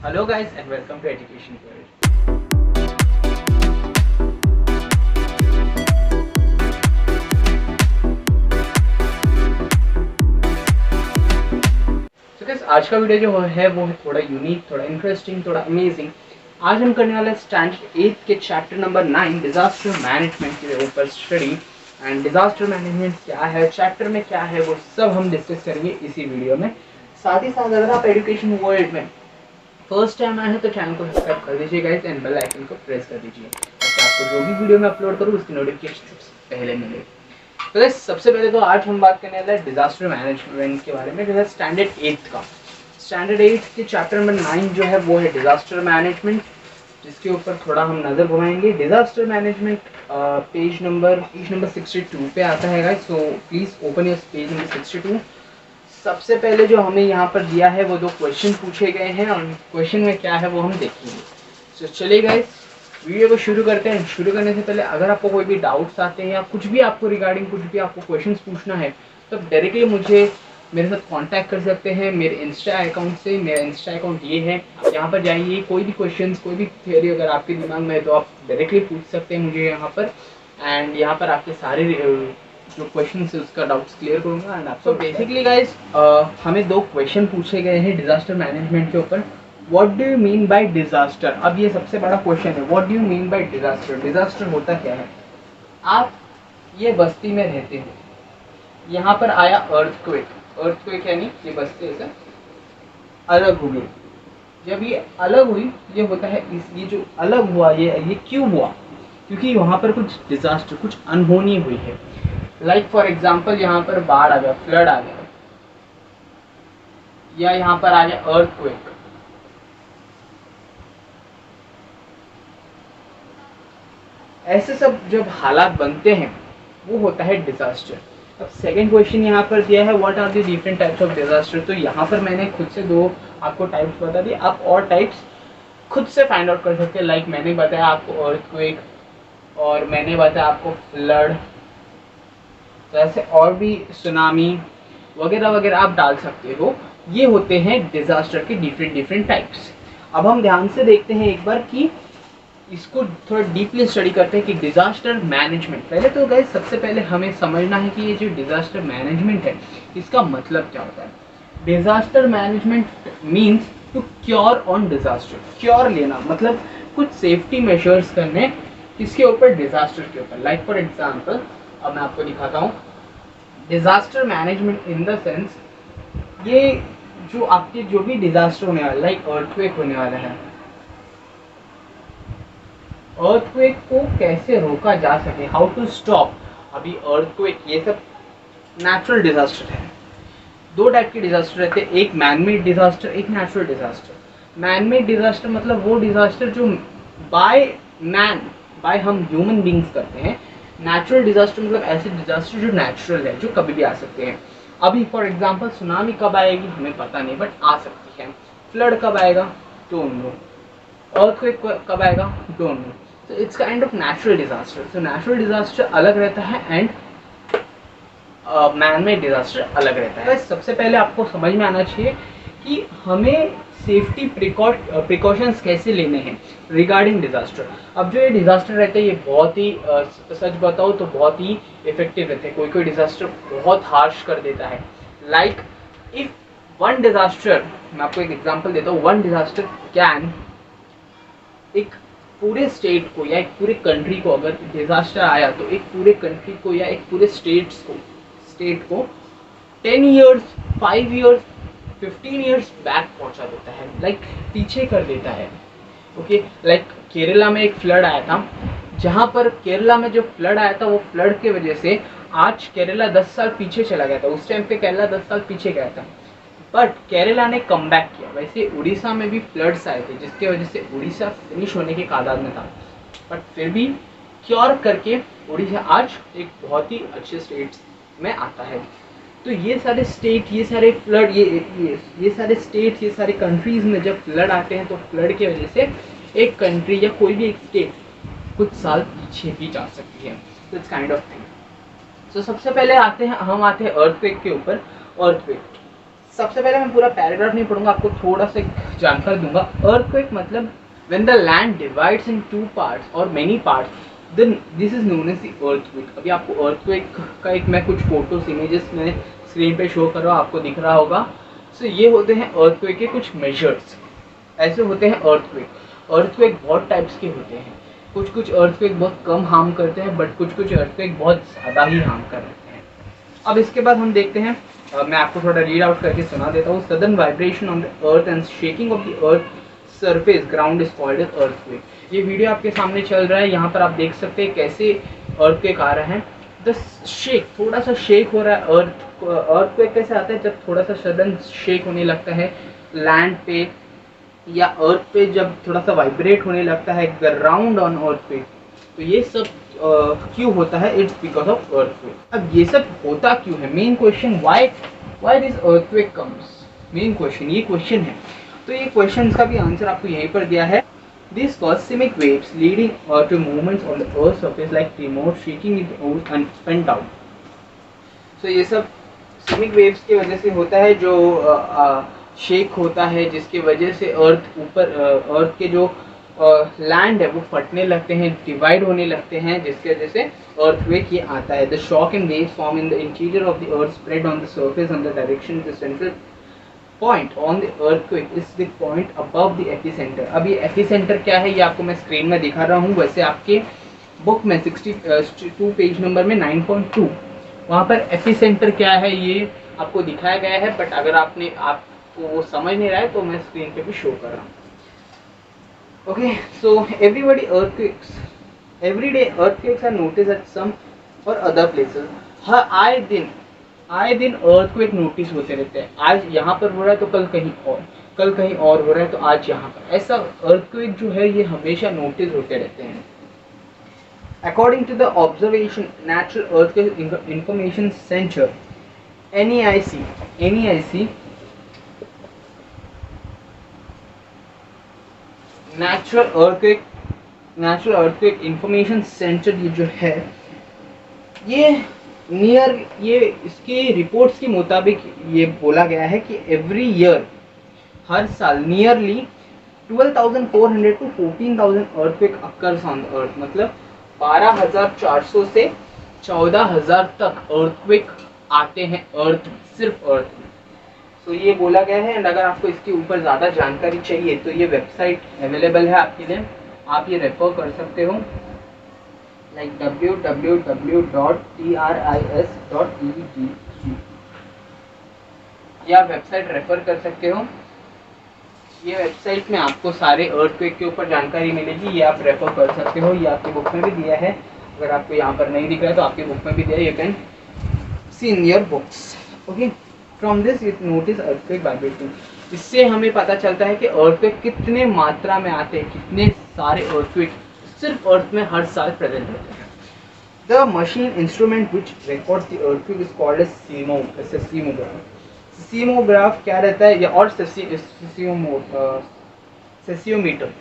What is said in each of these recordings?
Hello guys and welcome to Education World. So guys, आज का video जो है वो है थोड़ा यूनिक, थोड़ा इंटरेस्टिंग, थोड़ा अमेजिंग। आज हम करने वाले स्टैंडर्ड 8 के चैप्टर नंबर 9 डिजास्टर मैनेजमेंट के ऊपर स्टडी। एंड डिजास्टर मैनेजमेंट क्या है, चैप्टर में क्या है, वो सब हम डिस्कस करेंगे इसी वीडियो में। साथ ही साथ अगर आप एजुकेशन वर्ल्ड में फर्स्ट टाइम आए हैं तो चैनल को सब्सक्राइब कर दीजिए गाइस एंड बेल आइकन को प्रेस कर दीजिए ताकि आपको जो भी वीडियो मैं अपलोड करूँ उसकी नोटिफिकेशन सबसे पहले मिले। तो गाइस सबसे पहले तो आज हम बात करने वाले हैं डिजास्टर मैनेजमेंट के बारे में, जो है स्टैंडर्ड 8 का। स्टैंडर्ड 8 के चैप्टर नंबर 9 जो है वो है डिजास्टर मैनेजमेंट, जिसके ऊपर थोड़ा हम नज़र घुमाएंगे। डिजास्टर मैनेजमेंट पेज नंबर 62 पे आता है guys, so please open your page number 62। सबसे पहले जो हमें यहाँ पर दिया है वो 2 क्वेश्चन पूछे गए हैं और क्वेश्चन में क्या है वो हम देखेंगे। तो चलिए गाइस वीडियो को शुरू करते हैं। शुरू करने से पहले अगर आपको कोई भी डाउट्स आते हैं या कुछ भी आपको रिगार्डिंग कुछ भी आपको क्वेश्चंस पूछना है तो डायरेक्टली मुझे मेरे साथ कांटेक्ट कर सकते हैं मेरे इंस्टा अकाउंट से। मेरा इंस्टा अकाउंट ये है, आप यहाँ पर जाइए, कोई भी क्वेश्चंस कोई भी थ्योरी अगर आपके दिमाग में है तो आप डायरेक्टली पूछ सकते हैं मुझे यहाँ पर। एंड यहाँ पर आपके सारे जो क्वेश्चन है उसका डाउट्स क्लियर करूँगा। एंड आपको बेसिकली गाइस हमें 2 क्वेश्चन पूछे गए हैं डिजास्टर मैनेजमेंट के ऊपर। What do you mean bye disaster? अब ये सबसे बड़ा क्वेश्चन है, what do you mean bye disaster? Disaster होता क्या है? आप ये बस्ती में रहते हो, यहाँ पर आया अर्थक्वेक यानी ये बस्ती ऐसा अलग हो गई। जब ये अलग हुई ये होता है ये जो अलग हुआ ये क्यों हुआ? क्योंकि वहाँ पर कुछ डिजास्टर, कुछ अनहोनी हुई है। लाइक फॉर एग्जाम्पल यहाँ पर बाढ़ आ गया, फ्लड आ गया, या यहाँ पर आ गया अर्थक्वेक। ऐसे सब जब हालात बनते हैं वो होता है डिजास्टर। अब सेकंड क्वेश्चन यहाँ पर दिया है what are the different types of disaster. तो यहाँ पर मैंने खुद से 2 आपको टाइप्स बता दिए, आप और टाइप्स खुद से फाइंड आउट कर सकते हैं। लाइक मैंने बताया आपको अर्थक्वेक और मैंने बताया आपको फ्लड, तो ऐसे और भी सुनामी वगैरह वगैरह आप डाल सकते हो। ये होते हैं डिजास्टर के डिफरेंट टाइप्स। अब हम ध्यान से देखते हैं एक बार कि इसको थोड़ा डीपली स्टडी करते हैं कि डिजास्टर मैनेजमेंट। पहले तो गाइस सबसे पहले हमें समझना है कि ये जो डिजास्टर मैनेजमेंट है इसका मतलब क्या होता है। Disaster management means to cure on disaster. Cure लेना मतलब कुछ सेफ्टी मेजर्स करने किसके ऊपर? डिजास्टर के ऊपर। लाइक फॉर एग्जाम्पल अब मैं आपको दिखाता हूँ disaster management in the sense, ये जो आपके जो भी डिजास्टर होने वाला, लाइक अर्थक्वेक होने वाला है, अर्थक्वेक को कैसे रोका जा सके, हाउ टू स्टॉप। अभी अर्थक्वेक ये सब नेचुरल डिजास्टर है। 2 टाइप के डिजास्टर रहते हैं, एक मैनमेड डिजास्टर, एक नेचुरल डिजास्टर। मैनमेड डिजास्टर मतलब वो डिजास्टर जो बाय हम ह्यूमन बींग्स करते हैं। नेचुरल डिजास्टर मतलब ऐसे डिजास्टर जो नेचुरल है, जो कभी भी आ सकते हैं। अभी फॉर एग्जांपल सुनामी कब आएगी हमें पता नहीं, बट आ सकती है। फ्लड कब आएगा डोंट नो, अर्थक्वेक कब आएगा डोंट नो। तो it's kind of natural disaster. तो नेचुरल डिजास्टर अलग रहता है एंड मैनमेड डिजास्टर अलग रहता है। सबसे पहले आपको समझ में आना चाहिए कि हमें सेफ्टी प्रिकॉशंस कैसे लेने हैं रिगार्डिंग डिजास्टर। अब जो ये डिजास्टर रहते हैं ये बहुत ही सच बताओ तो बहुत ही इफेक्टिव रहते हैं। कोई डिजास्टर बहुत हार्श कर देता है। लाइक इफ वन डिजास्टर, मैं आपको एक एग्जांपल देता हूँ, वन डिजास्टर कैन एक पूरे स्टेट को या एक पूरे कंट्री को, अगर डिजास्टर आया तो एक पूरे कंट्री को या एक पूरे स्टेट को 10 ईयर्स 5 ईयर्स 15 ईयर्स बैक पहुंचा देता है, लाइक पीछे कर देता है। ओके, लाइक केरला में एक फ्लड आया था, जहां पर केरला में जो फ्लड आया था वो फ्लड के वजह से आज केरला 10 साल पीछे चला गया था। उस टाइम पे केरला 10 साल पीछे गया था, बट केरला ने कम बैक किया। वैसे उड़ीसा में भी फ्लड्स आए थे जिसके वजह से उड़ीसा फिनिश होने के कादाद में था, बट फिर भी क्योर करके उड़ीसा आज एक बहुत ही अच्छे स्टेट्स में आता है। तो ये सारे स्टेट, ये सारे फ्लड, ये सारे स्टेट, ये सारे कंट्रीज में जब फ्लड आते हैं तो फ्लड की वजह से एक कंट्री या कोई भी एक स्टेट कुछ साल पीछे भी जा सकती है। तो इट्स काइंड ऑफ थिंग। तो सबसे पहले हम आते हैं अर्थक्वेक के ऊपर। अर्थक्वेक सबसे पहले मैं पूरा पैराग्राफ नहीं पढ़ूंगा, आपको थोड़ा सा जानकारी दूंगा। अर्थक्वेक मतलब when the land divides in 2 parts और many parts then this is known as the earthquake. अभी आपको अर्थक्वेक का एक मैं कुछ फोटोज इमेजेस में स्क्रीन पे शो कर रहा हूँ, आपको दिख रहा होगा। सो ये होते हैं अर्थक्वेक के कुछ मेजर्स, ऐसे होते हैं अर्थक्वेक। अर्थक्वेक बहुत टाइप्स के होते हैं, कुछ अर्थक्वेक बहुत कम हार्म करते हैं, बट कुछ अर्थक्वेक बहुत ज़्यादा ही हार्म कर देते हैं। अब इसके बाद हम देखते हैं, मैं आपको थोड़ा रीड आउट करके सुना देता हूँ। Sudden vibration on the earth and shaking of the earth surface ground is called as earthquake. ये वीडियो आपके सामने चल रहा है, यहाँ पर आप देख सकते हैं कैसे अर्थक्वेक आ रहा है। द शेक, थोड़ा सा शेक हो रहा है। अर्थक्वेक कैसे आता है? जब थोड़ा सा सडन शेक होने लगता है लैंड पे या अर्थ पे, जब थोड़ा सा वाइब्रेट होने लगता है ग्राउंड ऑन अर्थ पे, तो ये सब क्यों होता है? It's because of earthquake. अब ये सब होता क्यों है? Main question, why this earthquake comes, main question ये क्वेश्चन है। तो ये क्वेश्चन का भी आंसर आपको यहीं पर दिया है। These cosmic waves leading to movements on the Earth's surface like tremor, shaking in the earth and spin down. So ये सब सीमिक वेव्स की वजह से होता है, जो शेक होता है, जिसकी वजह से अर्थ के जो लैंड है वो फटने लगते हैं, डिवाइड होने लगते हैं, जिसकी वजह से अर्थक्वेक ये आता है। The shock and waves form in the interior of the earth spread on the surface on the direction the central point on the earthquake is the point above the epicentre. अब ये epicentre क्या है ये आपको मैं screen में दिखा रहा हूँ। वैसे आपके बुक में 62 पेज नंबर में 9.2 वहाँ पर एपिसेंटर क्या है ये आपको दिखाया गया है, बट अगर आपको वो समझ नहीं रहा है तो मैं स्क्रीन पे भी शो कर रहा हूँ। Okay, so everybody earthquakes, everyday earthquakes are notice at some or other places. हर आए दिन अर्थक्वेक नोटिस होते रहते हैं। आज यहाँ पर हो रहा है तो कल कहीं और हो रहा है तो आज यहाँ पर। ऐसा अर्थक्वेक जो है ये हमेशा नोटिस होते रहते हैं। According to the observation natural earthquake information centre NEIC natural earthquake information centre ये जो है ये इसके रिपोर्ट्स के मुताबिक ये बोला गया है कि एवरी ईयर, हर साल nearly 12,400 to 14,000 earthquake occurs on the अर्थ। मतलब 12,400 से 14,000 तक अर्थक्वेक आते हैं अर्थ, सिर्फ अर्थ में। तो ये बोला गया है। एंड अगर आपको इसके ऊपर ज़्यादा जानकारी चाहिए तो ये वेबसाइट अवेलेबल है आपके लिए, आप ये रेफर कर सकते हो, like www.tris.edu। ये आप वेबसाइट रेफर कर सकते हो। ये वेबसाइट में आपको सारे अर्थक्वेक के ऊपर जानकारी मिलेगी, ये आप रेफर कर सकते हो। ये आपकी बुक में भी दिया है, अगर आपको यहाँ पर नहीं दिख रहा है तो आपकी बुक में भी दिया है, you can see in your books. Okay, from this you notice earthquake vibration. इससे हमें पता चलता है कि अर्थक्वेक कितने मात्रा में आते हैं, कितने सारे अर्थक्वेक सिर्फ अर्थ में हर साल प्रेजेंट होते हैं। The machine instrument which records the earthquake is called as seismograph. Seismograph क्या रहता है, या और सेसियोमीटर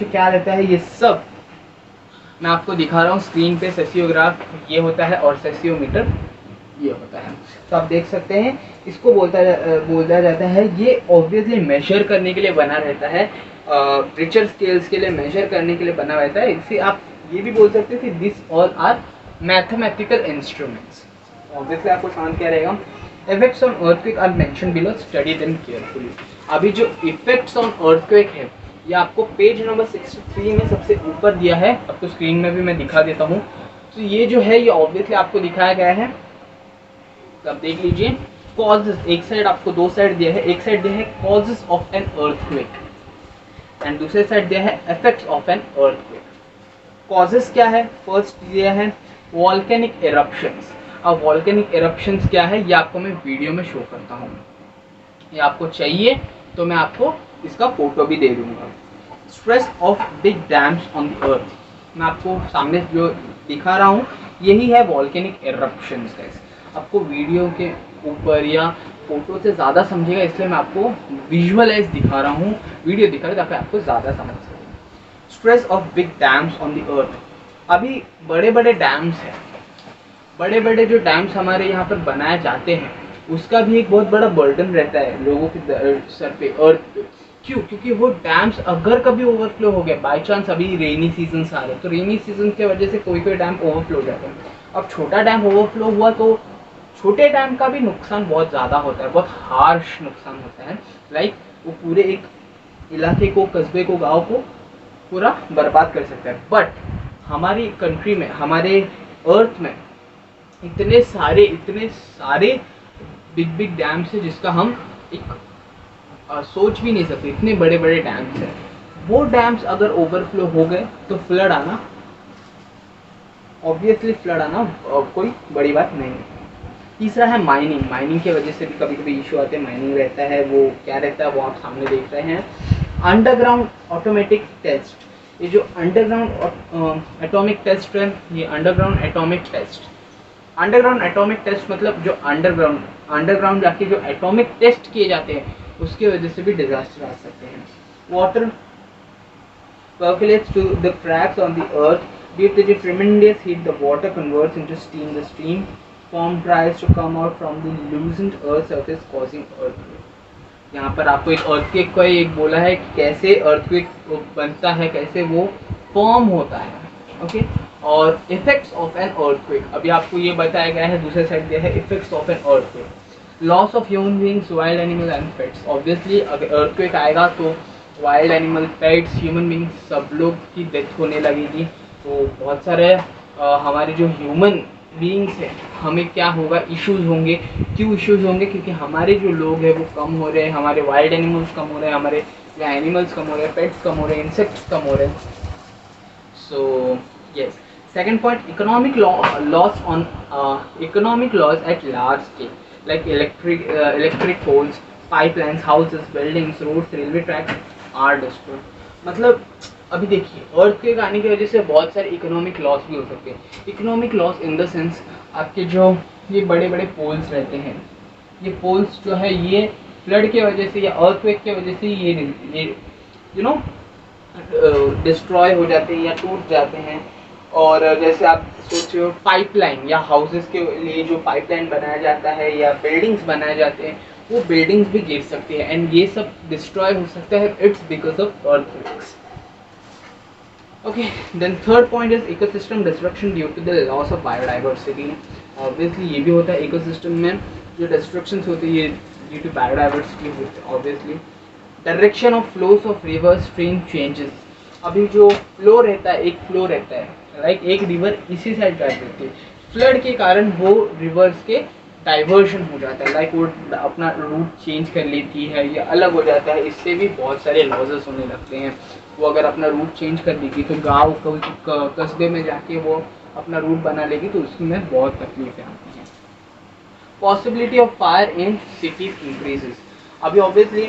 क्या रहता है, ये सब मैं आपको दिखा रहा हूँ स्क्रीन पे। सेसियोग्राफ ये होता है और सेसियोमीटर ये होता है। तो आप देख सकते हैं, इसको बोला जाता है, ये ऑब्वियसली मेजर करने के लिए बना रहता है, रिचर स्केल्स के लिए मेजर करने के लिए बना रहता है। इसे आप ये भी बोल सकते हो कि this all are mathematical instruments. Obviously आपको समझ क्या रहेगा। Effects on earthquake are mention below, study them carefully. अभी जो इफेक्ट्स ऑन अर्थक्वेक है ये आपको पेज नंबर 63 में सबसे ऊपर दिया है, आपको स्क्रीन में भी मैं दिखा देता हूँ। तो ये जो है ये ऑब्वियसली आपको दिखाया गया है, तो आप देख लीजिए। कॉजेस, एक साइड आपको दो साइड दिया है, एक साइड दिया है causes of an earthquake and दूसरे साइड दिया है effects of an earthquake. Causes क्या है, फर्स्ट दिया है वॉल्केनिक इरप्शंस। अब वॉल्केनिक इरप्शंस क्या है ये आपको मैं वीडियो में शो करता हूँ, ये आपको चाहिए तो मैं आपको इसका फोटो भी दे दूंगा। Stress of big dams on the अर्थ, मैं आपको सामने जो दिखा रहा हूँ यही है वॉल्केनिक इरप्शंस गाइस। आपको वीडियो के ऊपर या फोटो से ज़्यादा समझेगा, इसलिए मैं आपको विजुअलाइज दिखा रहा हूँ, वीडियो दिखा रहा हूँ ताकि आपको ज़्यादा समझ सके। Stress of big dams on the अर्थ, अभी बड़े बड़े डैम्स हैं, बड़े बड़े जो डैम्स हमारे यहाँ पर बनाए जाते हैं उसका भी एक बहुत बड़ा बर्डन रहता है लोगों के सर पे। अर्थ पे क्यों? क्योंकि वो डैम्स अगर कभी ओवरफ्लो हो गया, बाई चांस अभी रेनी सीजन आ रहे हैं, तो रेनी सीजन की वजह से कोई कोई डैम ओवरफ्लो हो जाते हैं। अब छोटा डैम ओवरफ्लो हुआ तो छोटे डैम का भी नुकसान बहुत ज़्यादा होता है, बहुत हार्श नुकसान होता है। लाइक वो पूरे एक इलाके को, कस्बे को, गांव को पूरा बर्बाद कर सकता है। बट हमारी कंट्री में, हमारे अर्थ में इतने सारे बिग बिग डैम्स है जिसका हम एक सोच भी नहीं सकते। इतने बड़े बड़े डैम्स हैं, वो डैम्स अगर ओवरफ्लो हो गए तो फ्लड आना, ऑब्वियसली फ्लड आना कोई बड़ी बात नहीं है। तीसरा है माइनिंग। माइनिंग की वजह से भी कभी कभी इशू आते हैं। माइनिंग रहता है, वो क्या रहता है वो आप सामने देख रहे हैं। अंडरग्राउंड ऑटोमेटिक टेस्ट, ये जो अंडरग्राउंड एटॉमिक टेस्ट है, ये अंडरग्राउंड एटॉमिक टेस्ट मतलब जो अंडरग्राउंड जाके जो एटॉमिक टेस्ट किए जाते हैं, उसकी वजह से भी डिजास्टर आ सकते हैं। Water percolates to the cracks on the earth. Due to the tremendous heat, the water converts into steam. The steam form tries to come out from the loosened earth surface, causing earthquake. यहाँ पर आपको एक earthquake का एक बोला है कि कैसे earthquake बनता है, कैसे वो फॉर्म होता है। ओके, और इफेक्ट्स ऑफ एन earthquake, अभी आपको ये बताया गया है, दूसरे साइड दिया है effects of an earthquake. Loss of human beings, wild animal and pets. Obviously अगर earthquake आएगा तो wild animal, pets, human beings सब लोग की डेथ होने लगेगी। तो बहुत सारे हमारे जो ह्यूमन बींग्स हैं, हमें क्या होगा, इश्यूज होंगे। क्यों इश्यूज होंगे? क्योंकि हमारे जो लोग हैं वो कम हो रहे हैं, हमारे वाइल्ड एनिमल्स कम हो रहे हैं, हमारे एनिमल्स कम हो रहे हैं, पेट्स कम हो रहे हैं, इंसेक्ट्स कम हो रहे हैं। So yes, second point, economic loss on economic loss at large scale, like electric poles, pipelines, houses, buildings, roads, railway tracks are destroyed. मतलब अभी देखिए, अर्थक्वेक आने की वजह से बहुत सारे इकोनॉमिक लॉस भी हो सकते हैं। Economic loss in the sense, आपके जो ये बड़े बड़े पोल्स रहते हैं, ये पोल्स जो है ये फ्लड की वजह से या अर्थक्वेक की वजह से ये यू नो डिस्ट्रॉय हो जाते हैं या टूट जाते हैं। और जैसे आप सोच रहे हो पाइपलाइन या हाउसेस के लिए जो पाइपलाइन बनाया जाता है या बिल्डिंग्स बनाए जाते हैं, वो बिल्डिंग्स भी गिर सकती है एंड ये सब डिस्ट्रॉय हो सकता है। It's because of earthquakes. Okay, then third point is ecosystem destruction due to the loss of biodiversity. Obviously ये भी होता है, इकोसिस्टम में जो डिस्ट्रक्शंस होती है ये ड्यू टू बायोडाइवर्सिटी होती है। Obviously direction of flows of river stream changes. अभी जो फ्लो रहता है, एक फ्लो रहता है, लाइक एक रिवर इसी साइड ड्राइव करती है, फ्लड के कारण वो रिवर्स के डाइवर्शन हो जाता है, लाइक वो अपना रूट चेंज कर लेती है या अलग हो जाता है। इससे भी बहुत सारे लॉसेस होने लगते हैं। वो अगर अपना रूट चेंज कर देगी तो गाँव कस्बे में जाके वो अपना रूट बना लेगी, तो उसमें बहुत तकलीफें आती हैं। Possibility of fire in cities increases. अभी ऑब्वियसली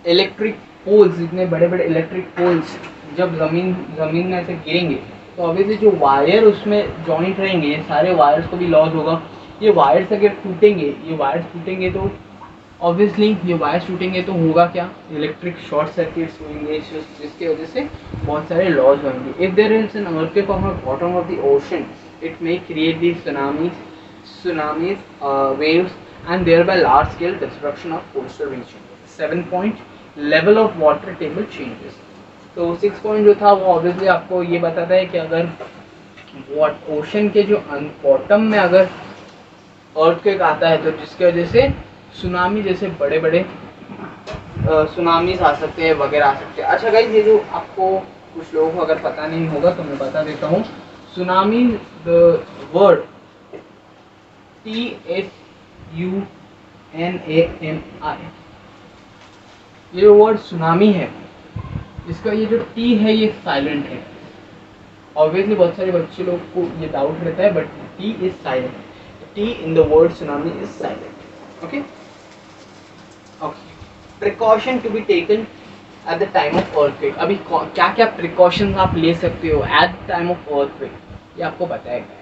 इलेक्ट्रिक पोल्स, इतने बड़े बड़े इलेक्ट्रिक पोल्स जब ज़मीन में से गिरेंगे तो ऑब्वियसली जो वायर उसमें जॉइंट रहेंगे, ये सारे वायर्स को भी लॉस होगा। ये वायर्स अगर टूटेंगे तो ऑब्वियसली ये वायर्स टूटेंगे तो होगा क्या, इलेक्ट्रिक शॉर्ट सर्किट्स होंगे, जिसके वजह से बहुत सारे लॉस होंगे। If there is an earthquake on the bottom of the ocean, it may create the tsunamis, waves and thereby large scale destruction of coastal region. 7 point, level of water table changes. तो 6 point जो था वो obviously आपको ये बताता है कि अगर ओशन के जो बॉटम में अगर अर्थक्वेक आता है तो जिसकी वजह से सुनामी जैसे बड़े बड़े सुनामीज आ सकते हैं वगैरह आ सकते हैं। अच्छा गाइस, ये जो आपको कुछ लोगों को अगर पता नहीं होगा तो मैं बता देता हूँ। सुनामी, द वर्ड TSUNAMI, ये जो वर्ड सुनामी है, इसका ये जो टी है ये साइलेंट है। ऑब्वियसली बहुत सारे बच्चे लोग को ये डाउट रहता है, but T is silent. T in the word tsunami is silent. Okay okay, precaution to be taken at the time of earthquake. अभी क्या क्या प्रिकॉशंस आप ले सकते हो at the time of earthquake, ये आपको बताया गया है।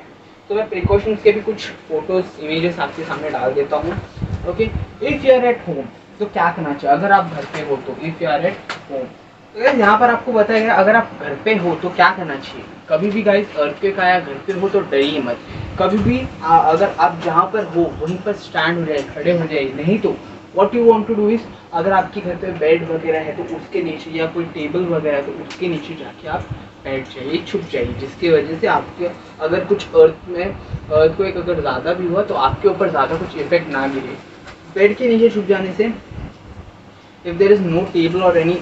तो मैं प्रिकॉशंस के भी कुछ फोटोज, इमेजेस आपके सामने डाल देता हूँ। Okay, if you are at home तो क्या करना चाहिए अगर आप घर पे हो तो। If you are at home, तो गाइस यहाँ पर आपको बताया गया अगर आप घर पे हो तो क्या करना चाहिए। कभी भी गाइस अर्थक्वेक आया घर पे हो तो डरिए मत। कभी भी अगर आप जहाँ पर हो वहीं पर स्टैंड हो जाए, खड़े हो जाए। नहीं तो what you want to do is, अगर आपके घर पे बेड वगैरह है तो उसके नीचे, या कोई टेबल वगैरह है तो उसके नीचे जाके आप बैठ जाइए, छुप जाइए, जिसकी वजह से आपके अगर कुछ अर्थ में अर्थक्वेक अगर ज़्यादा भी हुआ तो आपके ऊपर ज़्यादा कुछ इफेक्ट ना गिरे। बेड के नीचे छुप जाने से, if there is no table or any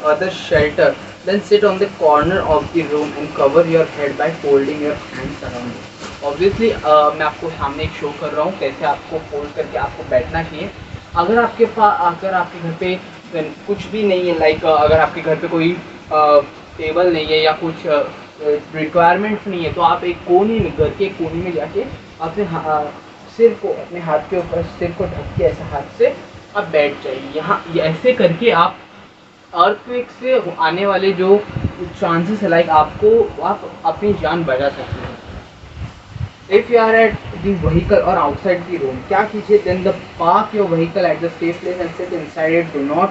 other shelter, then sit on the corner of the room and cover your head by folding your hands around it. Obviously मैं आपको सामने एक शो कर रहा हूँ कैसे आपको फोल्ड करके आपको बैठना चाहिए। अगर आपके घर पे कुछ भी नहीं है, लाइक अगर आपके घर पे कोई टेबल नहीं है या कुछ रिक्वायरमेंट्स नहीं है, तो आप एक कोने में, घर के कोने में जाके अपने सिर को, अपने हाथ के ऊपर सिर को ढक के ऐसे हाथ से आप बैठ जाइए। यहाँ ऐसे करके आप अर्थक्वेक से आने वाले जो चांसेस है, लाइक आप अपनी जान बचा सकते हैं। If you are at the vehicle or outside the room, क्या कीजिए, then the park your vehicle at the safe place and sit inside it, do not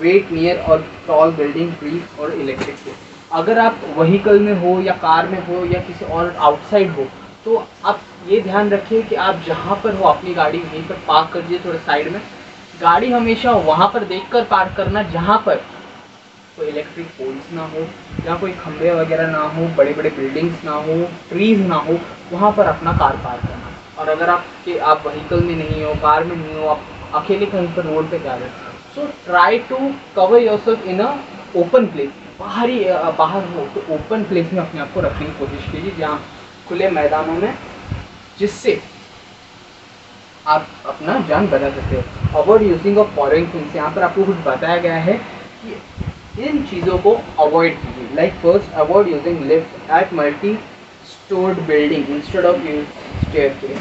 wait near or tall building, trees or electric pole. अगर आप vehicle में हो या car में हो या किसी और आउटसाइड हो, तो आप ये ध्यान रखिए कि आप जहाँ पर हो अपनी गाड़ी वहीं पर पार्क कर दीजिए, थोड़ा साइड में। गाड़ी हमेशा वहाँ पर देखकर पार्क करना जहाँ पर कोई इलेक्ट्रिक पोल्स ना हो, या कोई खंभे वगैरह ना हो, बड़े बड़े बिल्डिंग्स ना हो, ट्रीज ना हो, वहाँ पर अपना कार पार्क करना। और अगर आप व्हीकल में नहीं हो, कार में नहीं हो, आप अकेले कहीं पर रोड पे जा रहे हो, so try to cover yourself in a open place. बाहर हो तो ओपन प्लेस में अपने आप को रखने की कोशिश कीजिए, जहाँ खुले मैदानों में, जिससे आप अपना जान बचा सकते हो। Avoid using of foreign things, यहाँ पर आपको कुछ बताया गया है कि इन चीज़ों को अवॉइड कीजिए। Like first, avoid using lift at multi storied building instead of use staircase.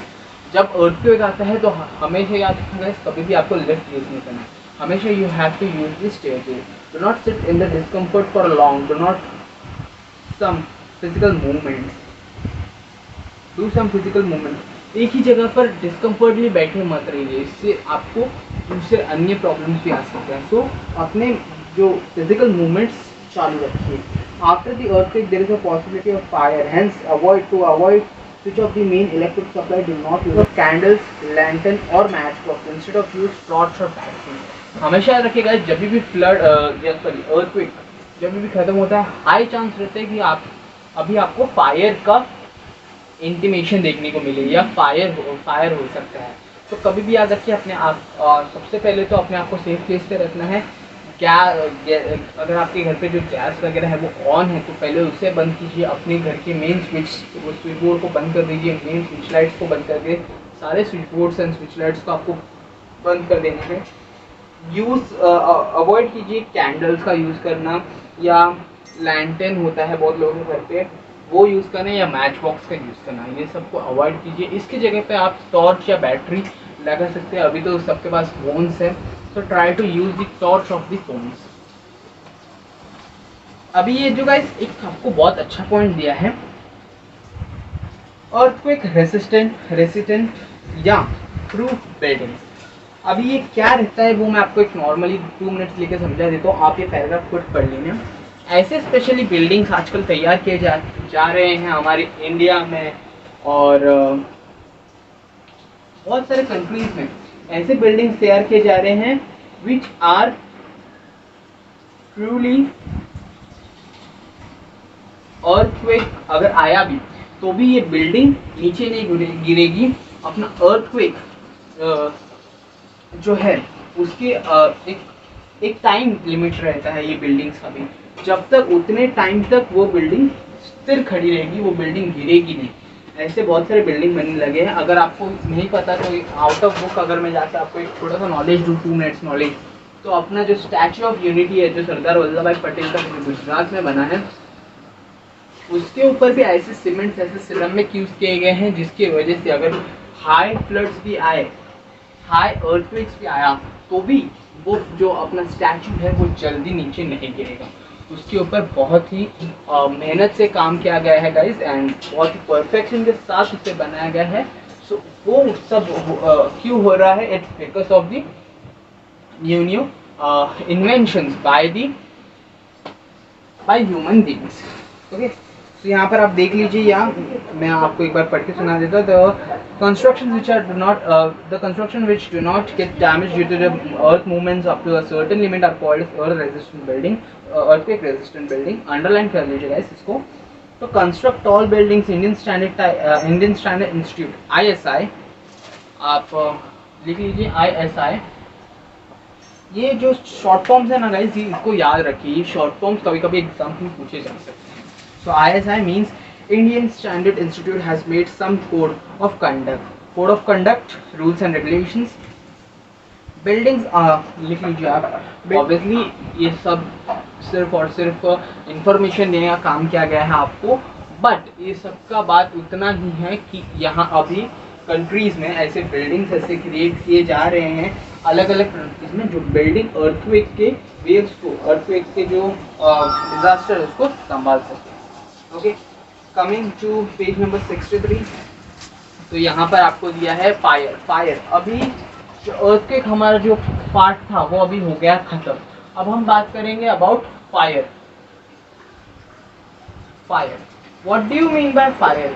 जब अर्थक्वेक आता है तो हमेशा याद रखना, कभी भी आपको लिफ्ट यूज नहीं करना है, हमेशा you have to use the staircase. Do not sit in the discomfort for long, do not some physical movements, do some physical movement. एक ही जगह पर डिस्कम्फर्टली बैठे मत रहिए, इससे आपको दूसरे अन्य प्रॉब्लम्स भी आ सकते हैं। सो अपने जो फिजिकल मूवमेंट्स चालू रखिए। After the earthquake there is a possibility of fire, hence avoid switch off the main electric supply, do not use candles, lantern और match box instead of use torch और packing. हमेशा याद रखिएगा, जब भी earthquake जब भी खत्म होता है, हाई चांस रहता है कि आपको फायर का इंटीमेशन देखने को मिले या फायर हो सकता है। तो कभी भी याद रखिए अपने आप, सबसे पहले तो अपने आप को सेफ प्लेस पे रखना है। अगर आपके घर पे जो गैस वगैरह है वो ऑन है, तो पहले उसे बंद कीजिए। अपने घर के मेन स्विच बोर्ड को बंद कर दीजिए, मेन स्विच लाइट्स को बंद कर दे, सारे switch boards and switch lights को आपको बंद कर देने हैं। अवॉइड कीजिए कैंडल्स का यूज़ करना, या लैंटर्न होता है बहुत लोगों के घर पे, वो यूज़ करना, या मैच बॉक्स का यूज़ करना, ये सबको अवॉइड कीजिए। इसकी जगह पे आप टॉर्च या बैटरी लगा सकते हैं। अभी तो सबके पास फोन्स है, तो try to use the torch of the phones. अभी ये जो गाइस एक आपको बहुत अच्छा पॉइंट दिया है, अर्थक्वेक रेसिस्टेंट या प्रूफ बिल्डिंग्स। अभी ये क्या रहता है वो मैं आपको एक नॉर्मली 2 मिनट्स लेके समझा देता हूँ, आप ये पैराग्राफ खुद पढ़ लेना। ऐसे स्पेशली बिल्डिंग्स आजकल तैयार किए जा रहे हैं हमारे इंडिया में, और बहुत सारे कंट्रीज में ऐसे बिल्डिंग्स तैयार किए जा रहे हैं विच आर ट्रूली अर्थक्वेक अगर आया भी तो भी ये बिल्डिंग नीचे नहीं गिरेगी। अपना अर्थक्वेक जो है उसके एक टाइम लिमिट रहता है ये बिल्डिंग्स का भी, जब तक उतने टाइम तक वो बिल्डिंग स्थिर खड़ी रहेगी, वो बिल्डिंग गिरेगी नहीं। ऐसे बहुत सारे बिल्डिंग बनने लगे हैं। अगर आपको नहीं पता तो आउट ऑफ बुक अगर मैं जाकर आपको एक थोड़ा सा नॉलेज दूँ, 2 मिनट्स नॉलेज, तो अपना जो स्टैच्यू ऑफ यूनिटी है जो सरदार वल्लभ भाई पटेल का गुजरात में बना है, उसके ऊपर भी ऐसे सीमेंट्स, ऐसे सिरेमिक यूज़ किए गए हैं, जिसकी वजह से अगर हाई फ्लड्स भी आए, हाई अर्थक्वेक्स भी आया, तो भी वो जो अपना स्टैचू है वो जल्दी नीचे नहीं गिरेगा। उसके ऊपर बहुत ही मेहनत से काम किया गया है गाइस, एंड बहुत ही परफेक्शन के साथ उसे बनाया गया है। सो वो सब क्यों हो रहा है? It's because of the new inventions by human beings. Okay, तो यहाँ पर आप देख लीजिए, या मैं आपको एक बार पढ़ के सुना देता हूँ। The construction which do not get damage due to the earth movements up to a certain limit are called earth resistant building, earthquake resistant building. Underline कर लीजिए गाइस इसको। तो construct tall buildings, Indian standard institute ISI, आप लिख लीजिए ISI। ये जो short forms है ना गाइस, इसको याद रखिए, शॉर्ट फॉर्म्स कभी कभी एग्जाम में पूछे जा सकते हैं। So ISI means Indian Standard Institute has made some code of conduct, rules and regulations. Buildings लिख लीजिए आप। Obviously ये सब सिर्फ और सिर्फ इंफॉर्मेशन देने का काम किया गया है आपको, बट ये सब का बात उतना ही है कि यहाँ अभी कंट्रीज में ऐसे बिल्डिंग्स ऐसे क्रिएट किए जा रहे हैं अलग अलग कंट्रीज में, जो बिल्डिंग अर्थक्वेक के वेव्स को, अर्थक्वेक के जो डिजास्टर उसको संभाल सके। ओके, कमिंग टू पेज नंबर 63। तो यहाँ पर आपको दिया है फायर। अभी जो अर्थक्वेक हमारा जो पार्ट था वो अभी हो गया खत्म। अब हम बात करेंगे about fire. What do you mean by fire?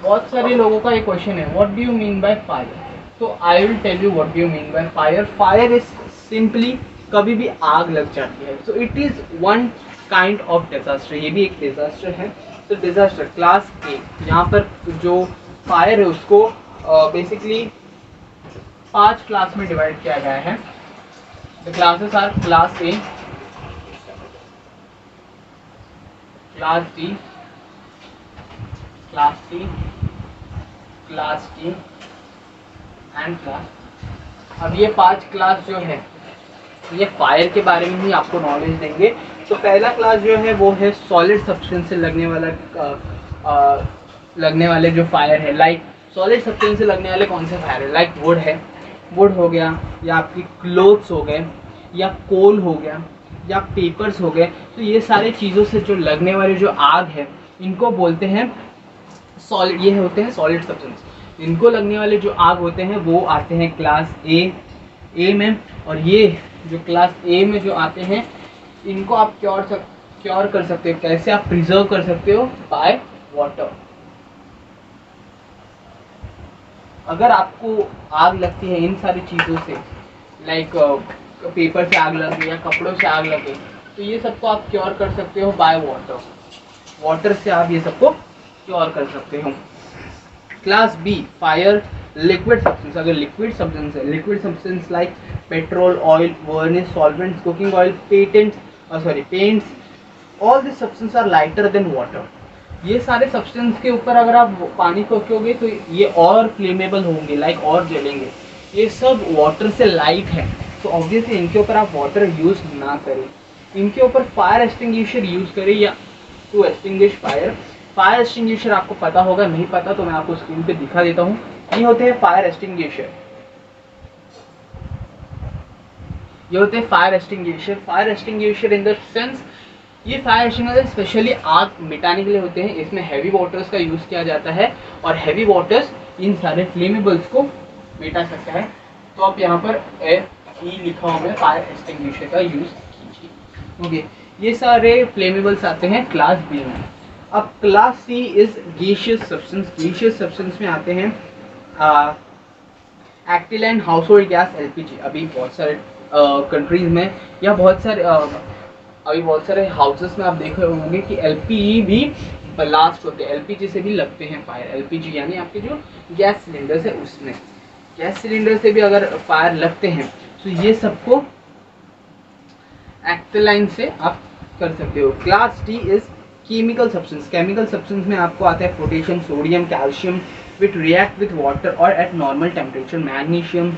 बहुत सारे लोगों का ये क्वेश्चन है, what do you mean by fire? तो I will tell you what do you mean by fire. Fire is simply कभी भी आग लग जाती है, so it is one kind of disaster. ये भी एक डिजास्टर है। तो डिजास्टर क्लास ए, यहाँ पर जो फायर है उसको बेसिकली 5 क्लास में डिवाइड किया गया है। The classes are class A, class D, class C, class T and class. अब ये 5 क्लास जो है ये फायर के बारे में ही आपको नॉलेज देंगे। तो पहला क्लास जो है वो है सॉलिड सब्सटेंस से लगने वाले जो फायर है। लाइक सॉलिड सब्सटेंस से लगने वाले कौन से फायर है? लाइक वुड है, वुड हो गया, या आपकी क्लोथ्स हो गए, या कोल हो गया, या पेपर्स हो गए। तो ये सारी चीज़ों से जो लगने वाली जो आग है इनको बोलते हैं सॉलिड। ये होते हैं सॉलिड सब्सटेंस। इनको लगने वाले जो आग होते हैं वो आते हैं क्लास ए में। और ये जो क्लास ए में जो आते हैं इनको आप क्योर कर सकते हो। कैसे आप प्रिजर्व कर सकते हो? By water. अगर आपको आग लगती है इन सारी चीज़ों से, लाइक पेपर से आग लगे या कपड़ों से आग लगे, तो ये सबको आप क्योर कर सकते हो बाय वाटर। वाटर से आप ये सबको क्योर कर सकते हो। Class B fire liquid substance. अगर लिक्विड सब्सटेंस है, liquid substance like petrol, oil, varnish, solvents, cooking oil, paints, all this substance are lighter than water. ये सारे सब्सटेंस के ऊपर अगर आप पानी फेंकोगे तो ये और फ्लेमेबल होंगे, लाइक और जलेंगे। ये सब वाटर से लाइट है, तो ऑब्वियसली इनके ऊपर आप वाटर यूज ना करें। इनके ऊपर फायर एक्सटिंग्विशर यूज करें या to extinguish fire. Fire extinguisher आपको पता होगा, नहीं पता तो मैं आपको स्क्रीन पे दिखा देता हूँ। ये होते हैं फायर एक्सटिंग्विशर। ये होते हैं fire extinguisher. Fire extinguisher in the sense, ये फायर एक्सटिंग्विशर स्पेशली आग मिटाने के लिए होते हैं। इसमें हैवी वाटर्स का यूज किया जाता है और हैवी वाटर्स इन सारे फ्लेमेबल्स को मिटा सकता है। तो आप यहाँ पर ई लिखा हुआ है, फायर एक्सटिंग्विशर का यूज कीजिए। ओके, ये सारे फ्लेमेबल्स आते हैं क्लास बी में। अब class C is gaseous substance. Gaseous substance में आते हैं एक्टिलाइन, हाउसहोल्ड गैस, एलपीजी। अभी बहुत सारे कंट्रीज में या बहुत सारे हाउसेस में आप देख रहे होंगे कि एलपीजी भी ब्लास्ट होते हैं, एलपीजी से भी लगते हैं फायर। एलपीजी यानी आपके जो गैस सिलेंडर्स है उसमें, गैस सिलेंडर से भी अगर फायर लगते हैं तो ये सबको एक्टिलाइन से आप कर सकते हो। Class D is chemical substance. Chemical substance में आपको आता है potassium, sodium, calcium which react with water or at normal temperature. Magnesium,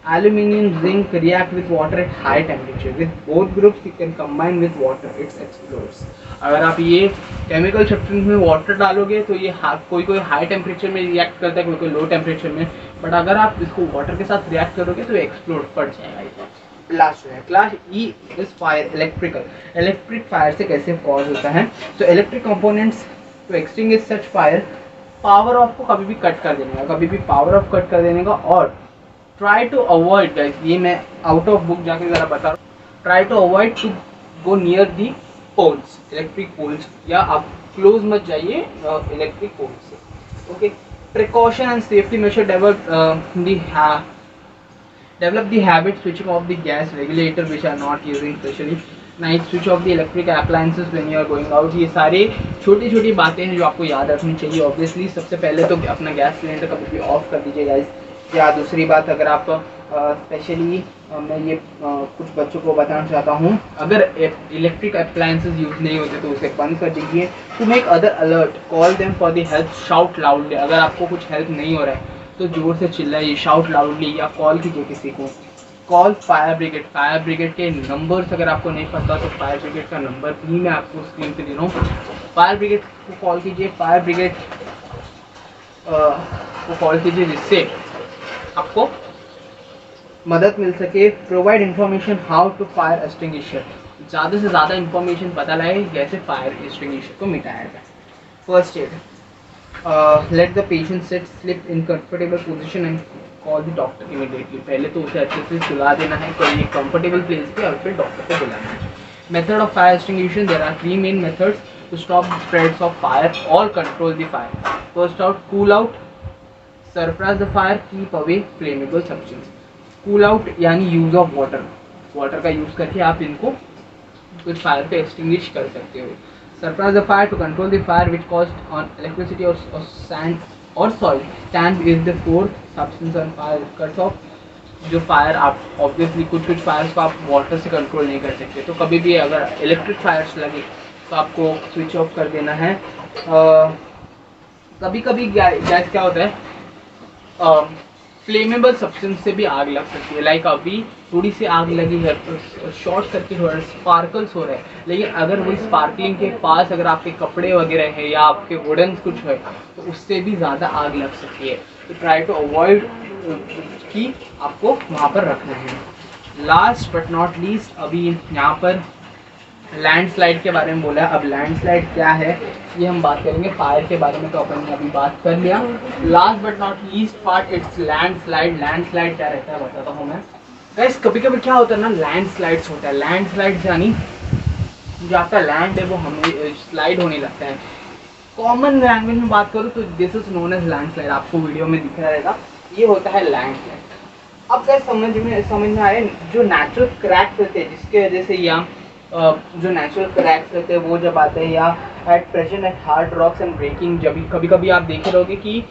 aluminium, zinc react with water at high temperature. With both groups you can combine with water, it explodes. अगर आप ये chemical substance में water डालोगे तो ये कोई high temperature में react करता है, कोई लो टेम्परेचर में, बट अगर आप इसको वाटर के साथ रिएक्ट करोगे तो एक्सप्लोड पड़ जाएगा। लास्ट है class E is fire electrical. Electric fire से कैसे कॉज होता है? तो electric components to extinguish such fire, power off को कभी भी कट कर देने का, कभी भी पावर ऑफ कट कर देने का। और ट्राई टू अवॉइड गाइस, ये मैं आउट ऑफ बुक जाके ज़रा बता रहा हूँ, try to avoid to go near the poles, electric poles, या आप क्लोज मत जाइए इलेक्ट्रिक पोल से। Okay, precaution and safety measure develop the habit switching off the gas regulator which are not using, especially night, switch off the electric appliances when you are going out। ये सारे छोटी छोटी बातें हैं जो आपको याद रखनी चाहिए। ऑब्वियसली सबसे पहले तो अपना गैस सिलेंडर कभी भी ऑफ कर दीजिए गाइस। या दूसरी बात, अगर आप स्पेशली मैं ये कुछ बच्चों को बताना चाहता हूँ, अगर इलेक्ट्रिक अप्लायंसेस यूज़ नहीं होते तो उसे बंद कर दीजिए। To make other alert call them for the help, shout loudly. अगर आपको कुछ हेल्प नहीं हो रहा है तो जोर से चिल्लाइए, शाउट लाउडली, या कॉल कीजिए किसी को। Call fire brigade. Fire brigade के नंबर्स अगर आपको नहीं पता तो फायर ब्रिगेड का नंबर भी मैं आपको स्क्रीन पे दे रहा हूँ। फायर ब्रिगेड को कॉल कीजिए, फायर ब्रिगेड को कॉल कीजिए जिससे आपको मदद मिल सके। Provide information how to fire extinguisher. ज़्यादा से ज़्यादा इन्फॉर्मेशन पता लगे कैसे फायर एक्सटिंग्विशर को मिटाया जाए। First aid, let the patient sit, slip in comfortable position and call the doctor immediately। पहले तो उसे अच्छे से सुला देना है कोई कंफर्टेबल प्लेस पे और फिर डॉक्टर को बुलाना है। Method of fire extinguishing, there are three main methods to stop the spreads of fire or control the fire। First out, cool out, suppress the fire, keep away flammable substance। Cool out यानी use of water, water का use करके आप इनको कुछ fire पे extinguish कर सकते हो। Suppress the fire, to control the fire which caused on electricity or sand or soil। Sand is the fourth substance on fire, cuts off जो फायर। आप ऑब्वियसली कुछ फायर्स को आप वाटर से कंट्रोल नहीं कर सकते, तो कभी भी अगर इलेक्ट्रिक फायर्स लगे तो आपको स्विच ऑफ कर देना है। कभी कभी गैस क्या होता है, फ्लेमेबल सब्सटेंस से भी आग लग सकती है। लाइक अभी थोड़ी सी आग लगी है, शॉर्ट सर्किट हो रहा है, स्पार्कल्स हो रहे हैं, लेकिन अगर वही स्पार्कलिंग के पास अगर आपके कपड़े वगैरह है या आपके वुडन कुछ है तो उससे भी ज़्यादा आग लग सकती है। तो ट्राई टू अवॉइड कि आपको वहाँ पर रखना है। लास्ट बट नॉट लीस्ट, अभी यहाँ पर लैंडस्लाइड के बारे में बोला है। अब लैंडस्लाइड क्या है ये हम बात करेंगे। फायर के बारे में तो अपन ने अभी बात कर लिया। Last but not least part, it's landslide. Landslide क्या रहता है बताता हूँ मैं गाइस। कभी कभी क्या होता है ना, लैंडस्लाइड्स होता है। लैंडस्लाइड्स यानी जो आपका लैंड है वो हमें स्लाइड होने लगता है। कॉमन लैंग्वेज में बात करूँ तो this is known as landslide. आपको वीडियो में दिख रहा रहेगा, ये होता है लैंडस्लाइड। अब गाइस समझ में आए, जो नेचुरल क्रैक्स रहते हैं जिसके वजह से या जो नेचुरल क्रैक्स रहते हैं वो जब आते हैं, या at present at hard rocks and breaking, जब कभी कभी आप देखे रहोगे कि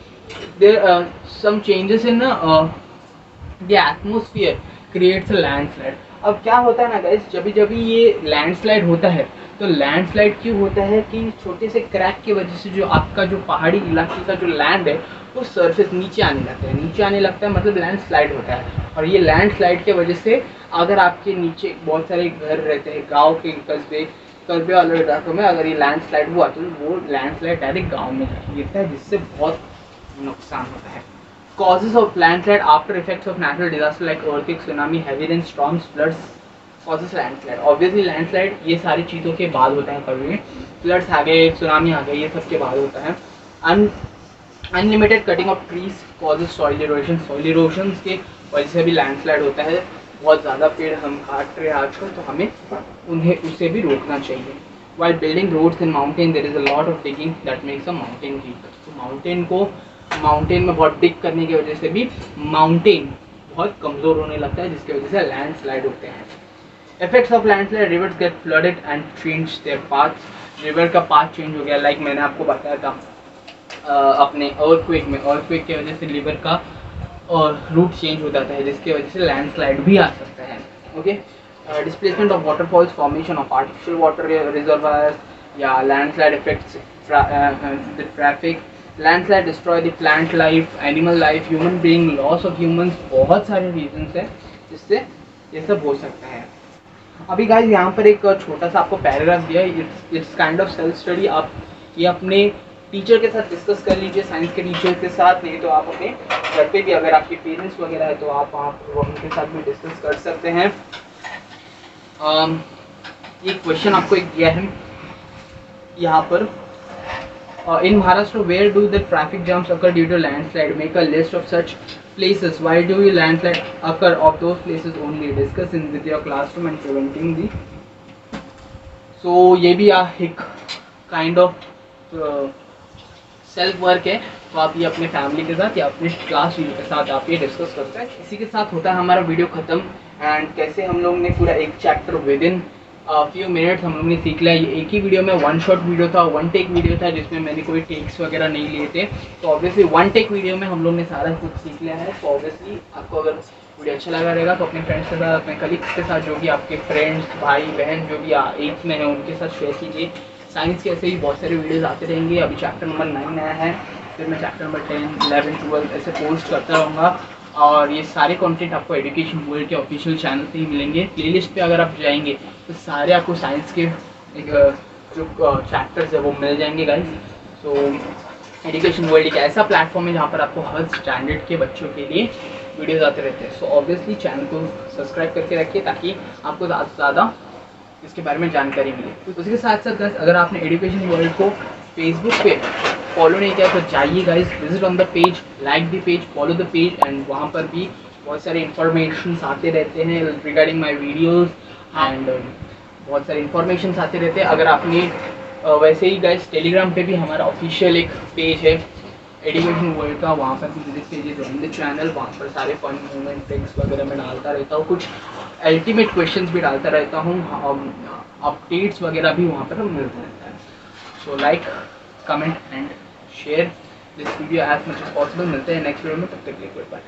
there some changes in the atmosphere creates a landslide. अब क्या होता है ना गाइस, जब ये लैंडस्लाइड होता है तो लैंडस्लाइड क्यों होता है कि छोटे से क्रैक की वजह से जो आपका जो पहाड़ी इलाके का जो लैंड है वो सरफेस नीचे आने लगता है। नीचे आने लगता है मतलब लैंडस्लाइड होता है। और ये लैंडस्लाइड के वजह से अगर आपके नीचे बहुत सारे घर रहते हैं, गांव के कस्बे वाले इलाकों में अगर ये लैंडस्लाइड हुआ तो वो लैंडस्लाइड डायरेक्ट गांव में गिरता है, जिससे बहुत नुकसान होता है। Causes of landslide, after effects of natural disaster like earthquake, tsunami, heavy rain, storms, floods causes landslide. Obviously landslide ये सारी चीज़ों के बाद होता है। कभी फ्लड्स आ गए, सुनामी आ गई, ये सब के बाद होता है। Unlimited cutting of trees causes soil erosion. Soil erosion के वजह से भी लैंडस्लाइड होता है। बहुत ज़्यादा पेड़ हम काट रहे हैं आजकल, तो हमें उन्हें उससे भी रोकना चाहिए। While building roads in mountain there is a lot of digging that makes a mountain weak. तो माउंटेन में बहुत डिग करने की वजह से भी माउंटेन बहुत कमज़ोर होने लगता है, जिसकी वजह से लैंडस्लाइड होते हैं। Effects of landslide, rivers get flooded and change their path. River का पाथ चेंज हो गया, लाइक मैंने आपको बताया था अपने अर्थक्वेक में। अर्थक्वेक की वजह से रिवर का रूट चेंज हो जाता है, जिसकी वजह से लैंडस्लाइड भी आ सकता है। Okay, displacement of waterfalls, formation of artificial water reservoirs, या landslide effects the traffic. Landslide destroy the plant life, animal life, human being, loss of humans. बहुत सारे रीजंस हैं जिससे ये सब हो सकता है। अभी गाइस यहाँ पर एक छोटा सा आपको पैराग्राफ दिया है, it's kind of self study. आप ये अपने टीचर के साथ डिस्कस कर लीजिए, साइंस के टीचर के साथ, नहीं तो आप अपने घर पे भी अगर आपके पेरेंट्स वगैरह है तो आप उनके साथ भी डिस्कस कर सकते हैं। एक क्वेश्चन आपको एक दिया है यहाँ पर, in Maharashtra where do the traffic jams occur due to landslide, make a list of such places, why do you landslide occur of those places only, discuss in with your classroom and preventing the। so ये भी एक kind of self work है, तो आप ये अपने family के साथ या अपने क्लास के साथ आप ये डिस्कस करते हैं। इसी के साथ होता है हमारा वीडियो ख़त्म। एंड कैसे हम लोग ने पूरा एक chapter with in few minutes हम लोग ने सीख लिया। ये एक ही वीडियो में वन शॉट वीडियो था, वन टेक वीडियो था, जिसमें मैंने कोई टेक्स वगैरह नहीं लिए थे। तो ऑब्वियसली वन टेक वीडियो में हम लोग ने सारा कुछ सीख लिया है। तो ऑब्वियसली आपको अगर वीडियो अच्छा लगा रहेगा तो अपने फ्रेंड्स के साथ, अपने कलीग्स के साथ, जो भी आपके फ्रेंड्स भाई बहन जो भी एज में है उनके साथ शेयर कीजिए। साइंस के ऐसे ही बहुत सारे वीडियोस आते रहेंगे। अभी चैप्टर नंबर 9 आया है, फिर मैं चैप्टर नंबर 10, 11, 12 ऐसे पोस्ट करता रहूँगा। और ये सारे कंटेंट आपको एजुकेशन वर्ल्ड के ऑफिशियल चैनल पे ही मिलेंगे। प्लेलिस्ट पे अगर आप जाएंगे तो सारे आपको साइंस के एक जो चैप्टर्स है वो मिल जाएंगे गाइस। सो एजुकेशन वर्ल्ड एक ऐसा प्लेटफॉर्म है जहाँ पर आपको हर स्टैंडर्ड के बच्चों के लिए वीडियोस आते रहते हैं। सो ऑब्वियसली चैनल को सब्सक्राइब करके रखिए ताकि आपको ज़्यादा से ज़्यादा इसके बारे में जानकारी मिले। तो उसके साथ साथ गाइस, अगर आपने एजुकेशन वर्ल्ड को फेसबुक पे फॉलो नहीं किया तो जाइए guys, visit on the page, like the page, follow the page. And वहाँ पर भी बहुत सारे इन्फॉर्मेशन आते रहते हैं रिगार्डिंग माई वीडियोज़ एंड बहुत सारे इन्फॉर्मेशन आते रहते हैं। अगर आपने वैसे ही गाइस टेलीग्राम पे भी हमारा ऑफिशियल एक पेज है एजुकेशन वर्ल्ड का, वहाँ पर भी विजिट कीजिए, ज्वाइन द चैनल। वहाँ पर सारे फन मूवमेंट ट्रिक्स वगैरह मैं डालता रहता हूँ, कुछ अल्टीमेट क्वेश्चंस भी डालता रहता हूँ, अपडेट्स वगैरह भी वहाँ पर मिलता रहता है। So like, comment and share this video as much as possible. मिलते हैं नेक्स्ट वीडियो में, तब तक के लिए गुड बाय।